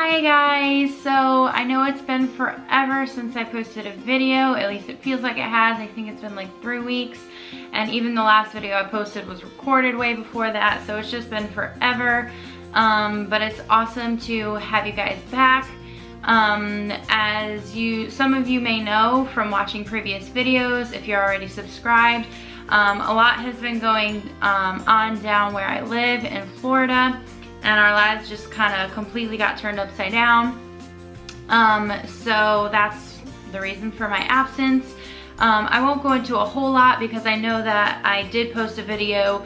Hi guys, so I know it's been forever since I posted a video, at least it feels like it has. I think it's been like 3 weeks, and even the last video I posted was recorded way before that, so it's just been forever. But it's awesome to have you guys back. As some of you may know from watching previous videos, if you're already subscribed, a lot has been going on down where I live in Florida, and our lives just kind of completely got turned upside down. So that's the reason for my absence. I won't go into a whole lot because I know that I did post a video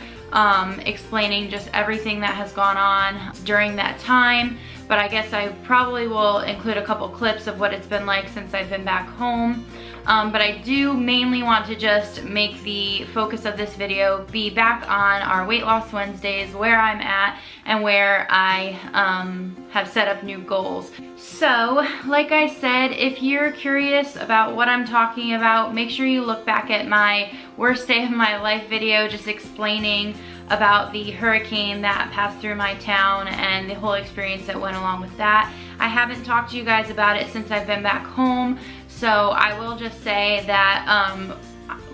explaining just everything that has gone on during that time, but I guess I probably will include a couple clips of what it's been like since I've been back home. But I do mainly want to just make the focus of this video be back on our Weight Loss Wednesdays, where I'm at and where I have set up new goals. So, like I said, if you're curious about what I'm talking about, make sure you look back at my worst day of my life video, just explaining about the hurricane that passed through my town and the whole experience that went along with that. I haven't talked to you guys about it since I've been back home, so I will just say that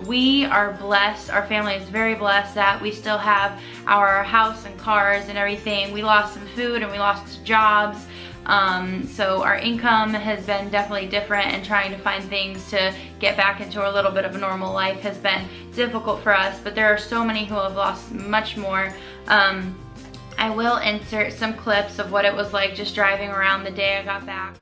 we are blessed, our family is very blessed that we still have our house and cars and everything. We lost some food and we lost jobs, so our income has been definitely different, and trying to find things to get back into a little bit of a normal life has been difficult for us, but there are so many who have lost much more. I will insert some clips of what it was like just driving around the day I got back.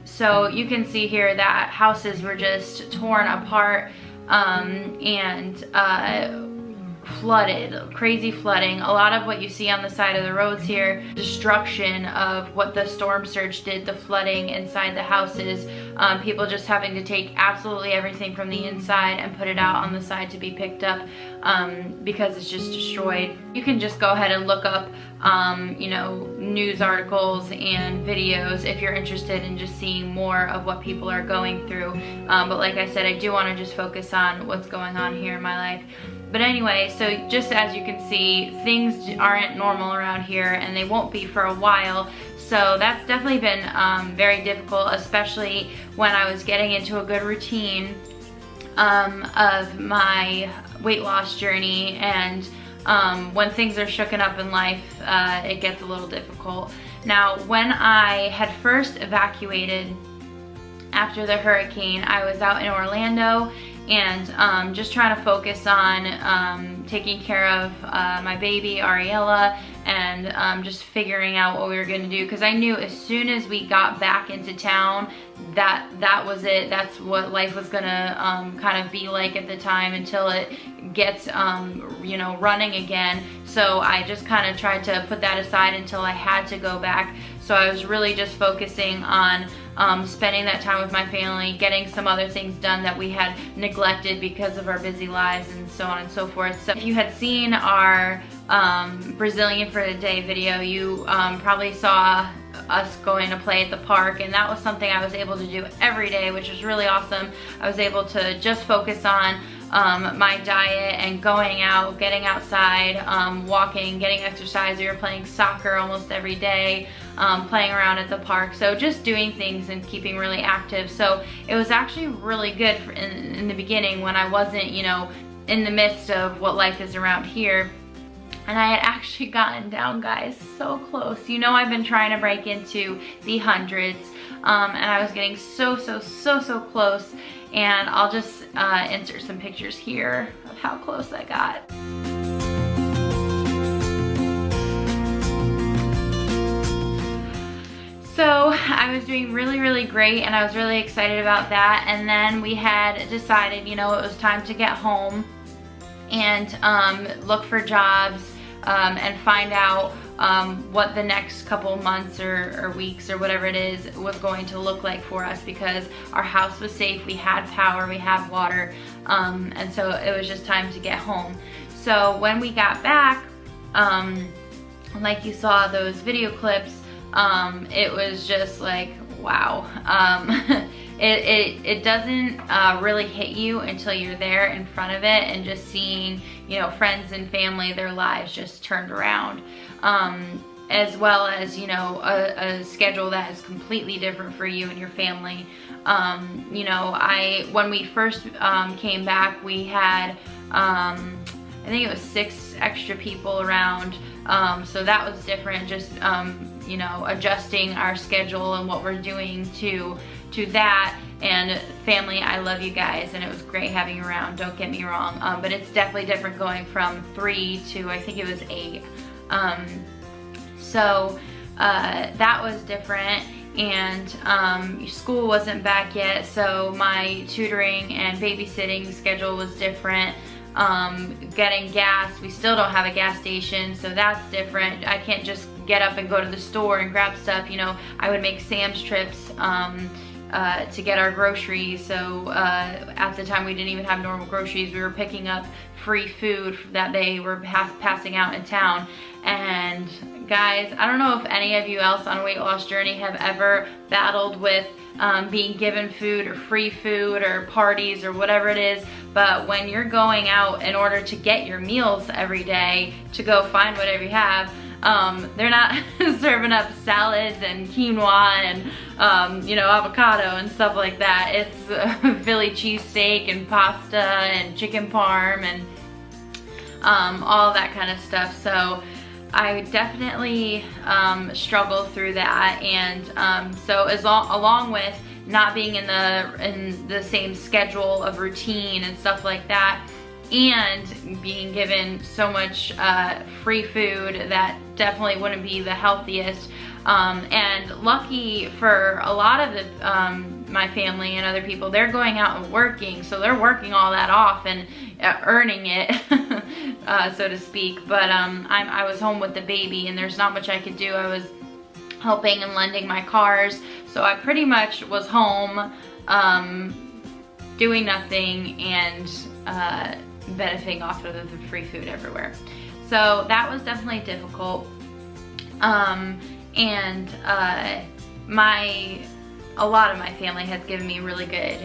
So you can see here that houses were just torn apart and flooded, crazy flooding. A lot of what you see on the side of the roads here, destruction of what the storm surge did, the flooding inside the houses, people just having to take absolutely everything from the inside and put it out on the side to be picked up because it's just destroyed. You can just go ahead and look up you know, news articles and videos if you're interested in just seeing more of what people are going through. But like I said, I do want to just focus on what's going on here in my life. But anyway, so just as you can see, things aren't normal around here, and they won't be for a while. So that's definitely been very difficult, especially when I was getting into a good routine of my weight loss journey, and when things are shooken up in life, it gets a little difficult. Now, when I had first evacuated after the hurricane, I was out in Orlando and just trying to focus on taking care of my baby Ariella, and just figuring out what we were going to do, because I knew as soon as we got back into town that was it. That's what life was gonna kind of be like at the time until it gets you know, running again. So I just kind of tried to put that aside until I had to go back. So I was really just focusing on spending that time with my family, getting some other things done that we had neglected because of our busy lives and so on and so forth. So if you had seen our Brazilian for the Day video, you probably saw us going to play at the park, and that was something I was able to do every day, which was really awesome. I was able to just focus on my diet and going out, getting outside, walking, getting exercise. We were playing soccer almost every day, playing around at the park. So just doing things and keeping really active. So it was actually really good in the beginning when I wasn't, you know, in the midst of what life is around here. And I had actually gotten down, guys, so close. You know, I've been trying to break into the hundreds, and I was getting so close. And I'll just insert some pictures here of how close I got. So I was doing really, really great, and I was really excited about that. And then we had decided, you know, it was time to get home and look for jobs and find out what the next couple months or weeks or whatever it is was going to look like for us, because our house was safe, we had power, we had water, and so it was just time to get home. So when we got back, like you saw those video clips, it was just like, wow. It doesn't really hit you until you're there in front of it and just seeing, you know, friends and family, their lives just turned around. As well as, you know, a schedule that is completely different for you and your family. You know, when we first came back, we had, I think it was 6 extra people around. So that was different, just, you know, adjusting our schedule and what we're doing to that. And family, I love you guys, and it was great having you around, don't get me wrong, but it's definitely different going from 3 to, I think it was 8. So that was different, and school wasn't back yet, so my tutoring and babysitting schedule was different. Getting gas, we still don't have a gas station, so that's different. I can't just get up and go to the store and grab stuff. You know, I would make Sam's trips to get our groceries. So at the time we didn't even have normal groceries. We were picking up free food that they were passing out in town. And guys, I don't know if any of you else on a weight loss journey have ever battled with being given food or free food or parties or whatever it is, but when you're going out in order to get your meals every day to go find whatever you have, they're not serving up salads and quinoa and you know, avocado and stuff like that. It's Philly cheesesteak and pasta and chicken parm and all that kind of stuff. So I definitely struggled through that, and so along with not being in the same schedule of routine and stuff like that, and being given so much free food that definitely wouldn't be the healthiest. And lucky for a lot of my family and other people, they're going out and working, so they're working all that off and earning it, so to speak. But I was home with the baby, and there's not much I could do. I was helping and lending my cars, so I pretty much was home doing nothing and benefiting off of the free food everywhere. So that was definitely difficult. And a lot of my family has given me really good,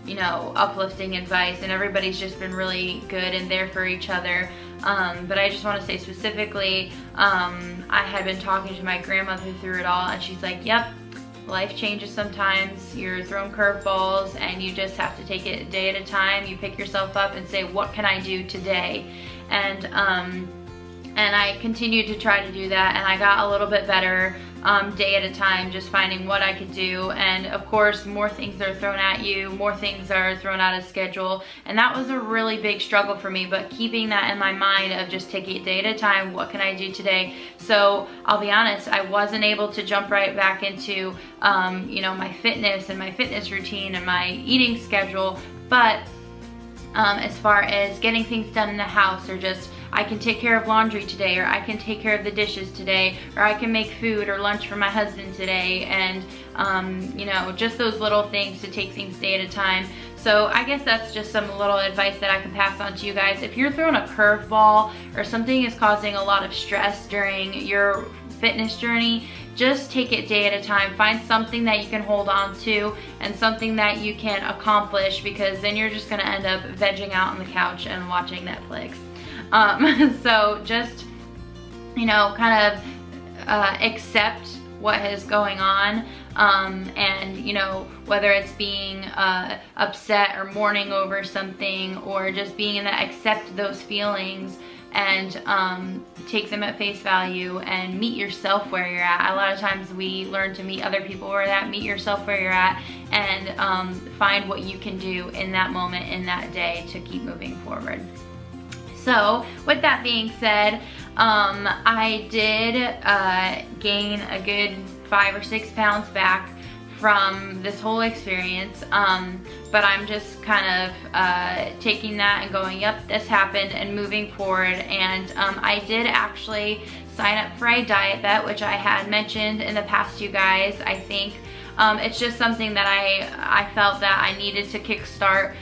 you know, uplifting advice, and everybody's just been really good and there for each other. But I just want to say specifically, I had been talking to my grandmother through it all, and she's like, yep, life changes sometimes. You're thrown curveballs, and you just have to take it a day at a time. You pick yourself up and say, what can I do today? And I continued to try to do that, and I got a little bit better day at a time, just finding what I could do. And of course, more things are thrown at you, more things are thrown out of schedule, and that was a really big struggle for me. But keeping that in my mind of just taking it day at a time, what can I do today? So I'll be honest, I wasn't able to jump right back into you know, my fitness and my fitness routine and my eating schedule, but as far as getting things done in the house, or just I can take care of laundry today, or I can take care of the dishes today, or I can make food or lunch for my husband today, and you know, just those little things to take things day at a time. So I guess that's just some little advice that I can pass on to you guys. If you're throwing a curveball or something is causing a lot of stress during your fitness journey, just take it day at a time. Find something that you can hold on to and something that you can accomplish, because then you're just gonna end up vegging out on the couch and watching Netflix. So just, you know, kind of accept what is going on, and you know, whether it's being upset or mourning over something, or just being in that, accept those feelings and take them at face value and meet yourself where you're at. A lot of times we learn to meet other people where they're at. Meet yourself where you're at, and find what you can do in that moment, in that day, to keep moving forward. So with that being said, I did gain a good 5 or 6 pounds back from this whole experience, but I'm just kind of taking that and going, yep, this happened, and moving forward. And I did actually sign up for a diet bet, which I had mentioned in the past, you guys. I think it's just something that I felt that I needed to kickstart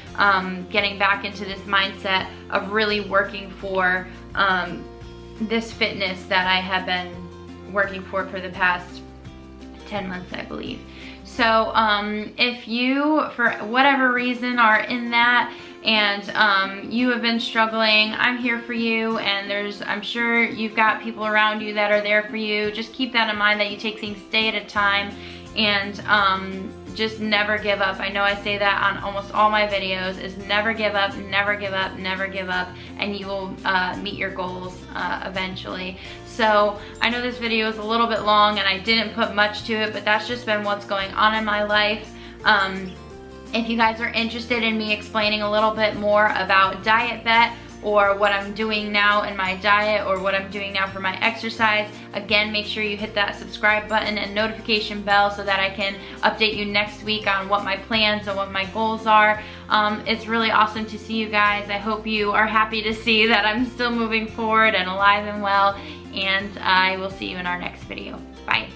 getting back into this mindset of really working for this fitness that I have been working for the past 10 months, I believe. So if you, for whatever reason, are in that and you have been struggling, I'm here for you, and I'm sure you've got people around you that are there for you. Just keep that in mind, that you take things day at a time, and just never give up. I know I say that on almost all my videos, is never give up, never give up, never give up, and you will meet your goals eventually. So I know this video is a little bit long and I didn't put much to it, but that's just been what's going on in my life. If you guys are interested in me explaining a little bit more about Diet Bet, or what I'm doing now in my diet, or what I'm doing now for my exercise, again, make sure you hit that subscribe button and notification bell so that I can update you next week on what my plans and what my goals are. It's really awesome to see you guys. I hope you are happy to see that I'm still moving forward and alive and well, and I will see you in our next video. Bye.